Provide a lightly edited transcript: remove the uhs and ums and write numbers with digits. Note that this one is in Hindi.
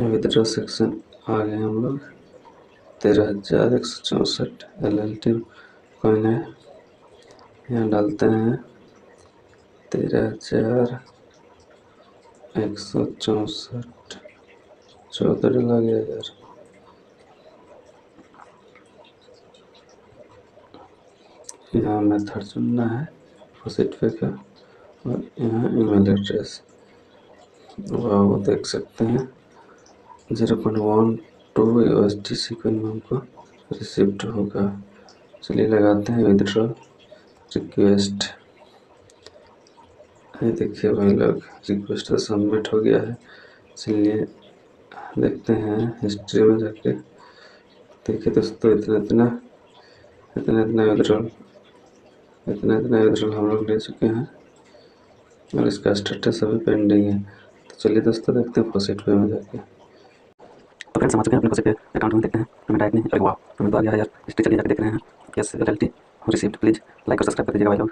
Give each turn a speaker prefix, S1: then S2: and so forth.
S1: विदड्रॉ सेक्शन आ गए हम लोग। 13,164 LLT कॉइन है, यहाँ डालते हैं 13,164। 14 डला गया यार। यहाँ मेथड चुनना है डिपॉजिट पे का, और यहाँ ईमेल एड्रेस। वो देख सकते हैं 0.12 USDC कॉइन हमको रिसिप्ट होगा। चलिए लगाते हैं विदड्रॉ रिक्वेस्ट। ये देखिए भाई लोग, रिक्वेस्ट तो सबमिट हो गया है। चलिए देखते हैं हिस्ट्री में जाके। देखिए दोस्तों, इतना विड्रॉल हम लोग ले चुके हैं, और इसका स्टेटस अभी पेंडिंग है। तो चलिए दोस्तों देखते हैं फॉसेट पे में जाके। तो फ्रेंड्स हम आ चुके हैं अपने फॉसेट पे अकाउंट में। देखते हैं पेमेंट आया नहीं। अरे वाह, पेमेंट तो आ गया है यार। हिस्ट्री चलिए जाकर देख रहे हैं। कैसे रियलिटी रिसीव्ड। प्लीज़ लाइक और सब्सक्राइब कर दीजिएगा भाई लोग।